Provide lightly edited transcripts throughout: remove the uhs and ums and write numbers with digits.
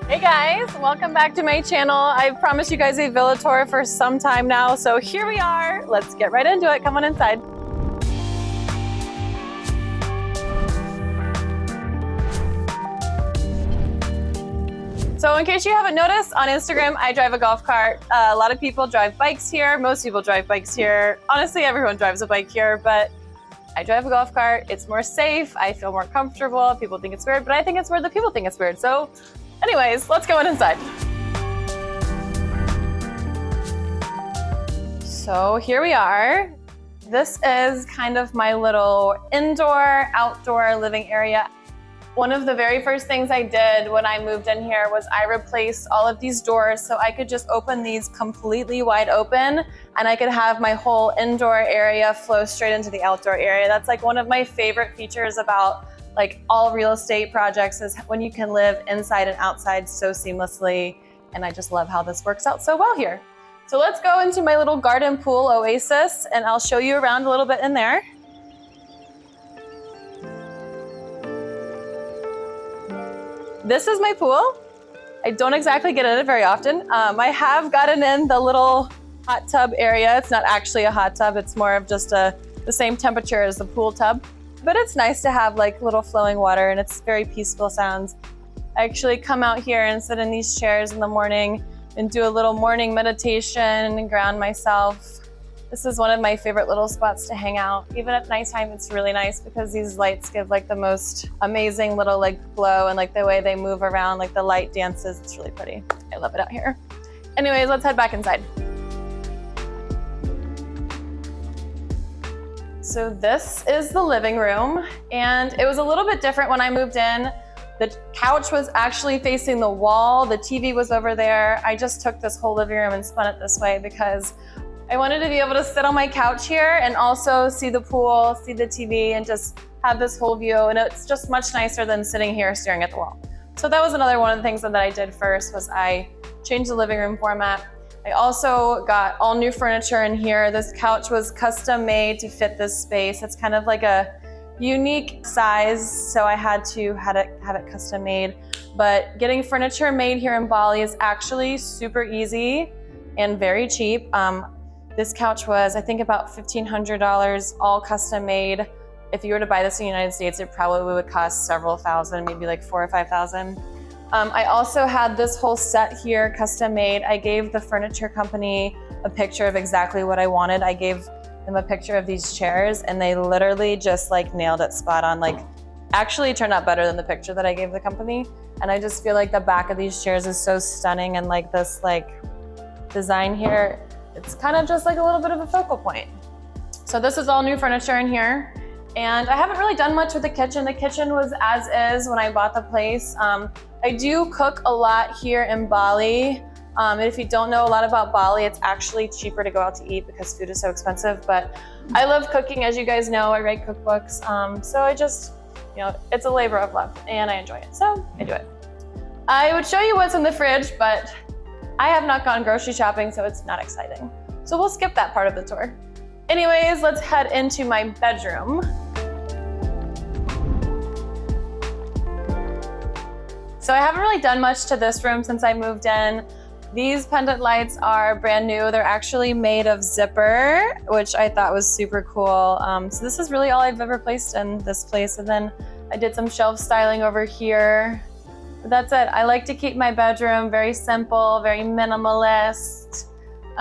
Hey guys, welcome back to my channel. I've promised you guys a villa tour for some time now, so here we are. Let's get right into it. Come on inside. So in case you haven't noticed, on Instagram, I drive a golf cart. A lot of people drive bikes here. Most people drive bikes here. Honestly, everyone drives a bike here, but I drive a golf cart. It's more safe. I feel more comfortable. People think it's weird, but I think it's weird that people think it's weird. So anyways, let's go inside. So here we are. This is kind of my little indoor, outdoor living area. One of the very first things I did when I moved in here was I replaced all of these doors so I could just open these completely wide open and I could have my whole indoor area flow straight into the outdoor area. That's like one of my favorite features about like all real estate projects is when you can live inside and outside so seamlessly. And I just love how this works out so well here. So let's go into my little garden pool oasis and I'll show you around a little bit in there. This is my pool. I don't exactly get in it very often. I have gotten in the little hot tub area. It's not actually a hot tub. It's more of just the same temperature as the pool tub. But it's nice to have like little flowing water and it's very peaceful sounds. I actually come out here and sit in these chairs in the morning and do a little morning meditation and ground myself. This is one of my favorite little spots to hang out. Even at nighttime, it's really nice because these lights give like the most amazing little like glow and like the way they move around, like the light dances, it's really pretty. I love it out here. Anyways, let's head back inside. So this is the living room and it was a little bit different when I moved in. The couch was actually facing the wall. The TV was over there. I just took this whole living room and spun it this way because I wanted to be able to sit on my couch here and also see the pool, see the TV, and just have this whole view. And it's just much nicer than sitting here staring at the wall. So that was another one of the things that I did first was I changed the living room format. I also got all new furniture in here. This couch was custom made to fit this space. It's kind of like a unique size, so I had to have it custom made. But getting furniture made here in Bali is actually super easy and very cheap. This couch was, I think, about $1,500, all custom made. If you were to buy this in the United States, it probably would cost several thousand, maybe like $4,000 or $5,000. I also had this whole set here custom made. I gave the furniture company a picture of exactly what I wanted. I gave them a picture of these chairs and they literally just like nailed it spot on. Like actually turned out better than the picture that I gave the company. And I just feel like the back of these chairs is so stunning and like this like design here, it's kind of just like a little bit of a focal point. So this is all new furniture in here. And I haven't really done much with the kitchen. The kitchen was as is when I bought the place. I do cook a lot here in Bali. And if you don't know a lot about Bali, it's actually cheaper to go out to eat because food is so expensive. But I love cooking, as you guys know. I write cookbooks. So I just, you know, it's a labor of love and I enjoy it. So I do it. I would show you what's in the fridge, but I have not gone grocery shopping, so it's not exciting. So we'll skip that part of the tour. Anyways, let's head into my bedroom. So I haven't really done much to this room since I moved in. These pendant lights are brand new. They're actually made of zipper, which I thought was super cool. So this is really all I've ever placed in this place. And then I did some shelf styling over here. But that's it. I like to keep my bedroom very simple, very minimalist.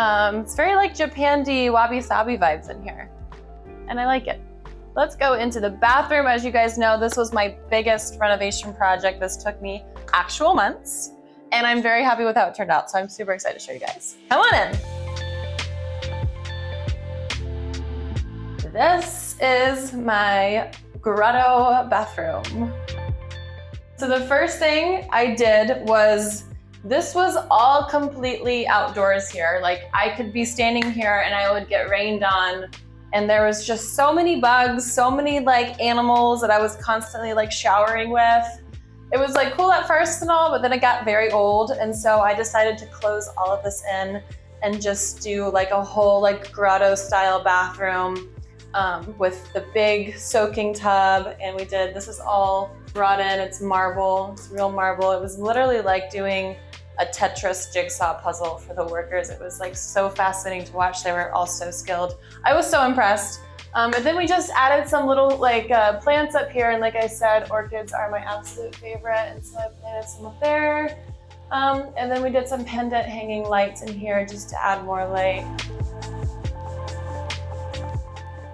It's very like Japandi, Wabi Sabi vibes in here. And I like it. Let's go into the bathroom. As you guys know, this was my biggest renovation project. This took me actual months. And I'm very happy with how it turned out. So I'm super excited to show you guys. Come on in. This is my grotto bathroom. So the first thing I did was, this was all completely outdoors here. Like I could be standing here and I would get rained on and there was just so many bugs, so many like animals that I was constantly like showering with. It was like cool at first and all, but then it got very old. And so I decided to close all of this in and just do like a whole like grotto style bathroom with the big soaking tub. And we did, this is all brought in. It's marble, it's real marble. It was literally like doing a Tetris jigsaw puzzle for the workers. It was like so fascinating to watch. They were all so skilled. I was so impressed. And then we just added some little like plants up here. And like I said, orchids are my absolute favorite. And so I planted some up there. And then we did some pendant hanging lights in here just to add more light.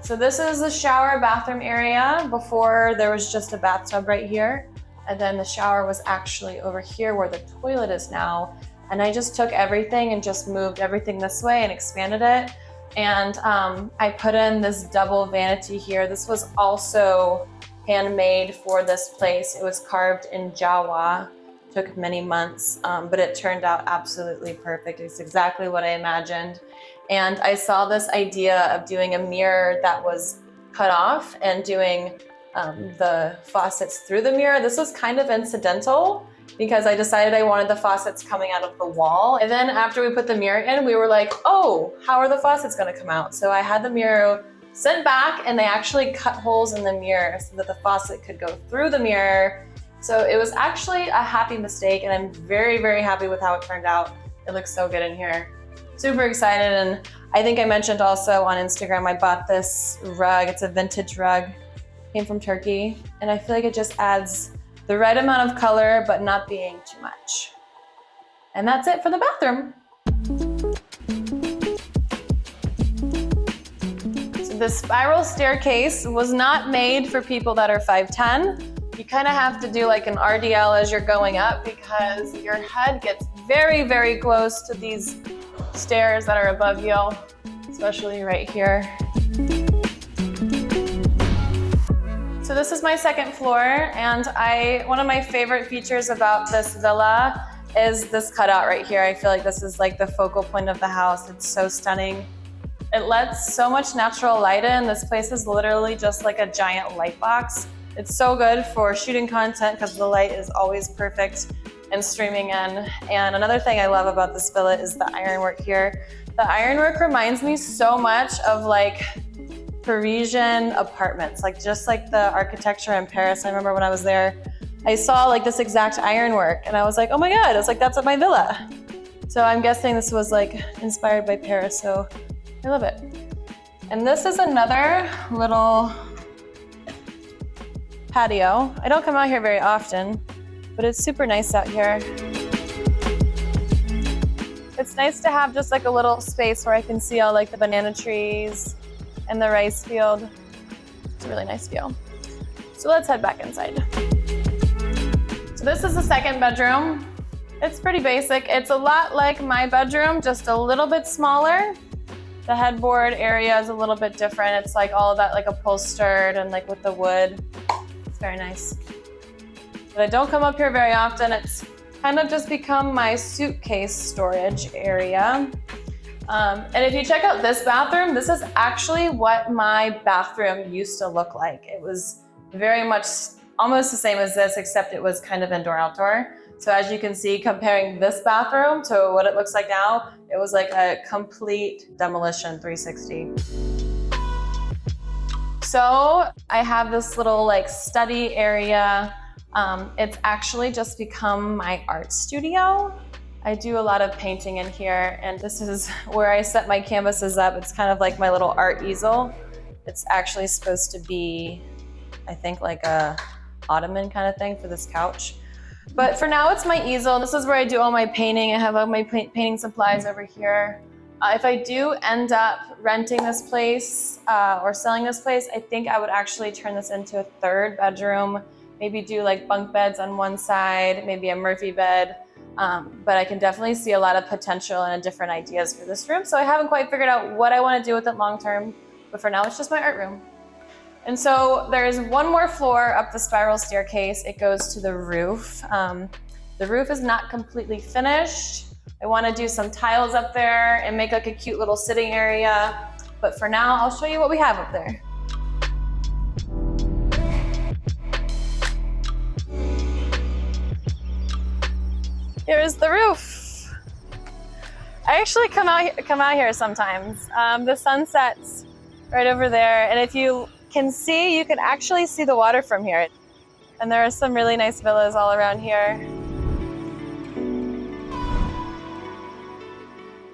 So this is the shower bathroom area. Before there was just a bathtub right here. And then the shower was actually over here where the toilet is now. And I just took everything and just moved everything this way and expanded it. And I put in this double vanity here. This was also handmade for this place. It was carved in Jawa. Took many months, but it turned out absolutely perfect. It's exactly what I imagined. And I saw this idea of doing a mirror that was cut off and doing the faucets through the mirror. This was kind of incidental because I decided I wanted the faucets coming out of the wall. And then after we put the mirror in, we were like, oh, how are the faucets gonna come out? So I had the mirror sent back and they actually cut holes in the mirror so that the faucet could go through the mirror. So it was actually a happy mistake and I'm very, very happy with how it turned out. It looks so good in here. Super excited. And I think I mentioned also on Instagram, I bought this rug. It's a vintage rug, came from Turkey. And I feel like it just adds the right amount of color, but not being too much. And that's it for the bathroom. So the spiral staircase was not made for people that are 5'10". You kind of have to do like an RDL as you're going up because your head gets very, very close to these stairs that are above you, especially right here. So this is my second floor, and one of my favorite features about this villa is this cutout right here. I feel like this is like the focal point of the house. It's so stunning. It lets so much natural light in. This place is literally just like a giant light box. It's so good for shooting content because the light is always perfect and streaming in. And another thing I love about this villa is the ironwork here. The ironwork reminds me so much of like Parisian apartments, like just like the architecture in Paris. I remember when I was there, I saw like this exact ironwork and I was like, oh my God, it's like, that's at my villa. So I'm guessing this was like inspired by Paris, so I love it. And this is another little patio. I don't come out here very often, but it's super nice out here. It's nice to have just like a little space where I can see all like the banana trees and the rice field. It's a really nice view. So let's head back inside. So this is the second bedroom. It's pretty basic. It's a lot like my bedroom, just a little bit smaller. The headboard area is a little bit different. It's like all of that like upholstered and like with the wood. It's very nice. But I don't come up here very often. It's kind of just become my suitcase storage area. And if you check out this bathroom, this is actually what my bathroom used to look like. It was very much almost the same as this, except it was kind of indoor-outdoor. So as you can see, comparing this bathroom to what it looks like now, it was like a complete demolition 360. So I have this little like study area. It's actually just become my art studio. I do a lot of painting in here, and this is where I set my canvases up. It's kind of like my little art easel. It's actually supposed to be, I think, like a ottoman kind of thing for this couch. But for now, it's my easel. This is where I do all my painting. I have all my painting supplies over here. If I do end up renting this place or selling this place, I think I would actually turn this into a third bedroom, maybe do like bunk beds on one side, maybe a Murphy bed. But I can definitely see a lot of potential and different ideas for this room. So I haven't quite figured out what I want to do with it long term, but for now it's just my art room. And so there's one more floor up the spiral staircase. It goes to the roof. The roof is not completely finished. I want to do some tiles up there and make like a cute little sitting area. But for now, I'll show you what we have up there. Here's the roof. I actually come out here sometimes. The sun sets right over there, and if you can see, you can actually see the water from here. And there are some really nice villas all around here.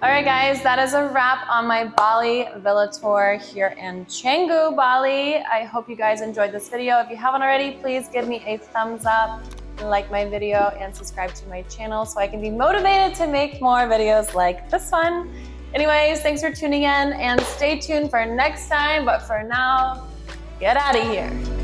All right, guys, that is a wrap on my Bali villa tour here in Canggu, Bali. I hope you guys enjoyed this video. If you haven't already, please give me a thumbs up, like my video, and subscribe to my channel so I can be motivated to make more videos like this one. Anyways, thanks for tuning in and stay tuned for next time. But for now, get out of here.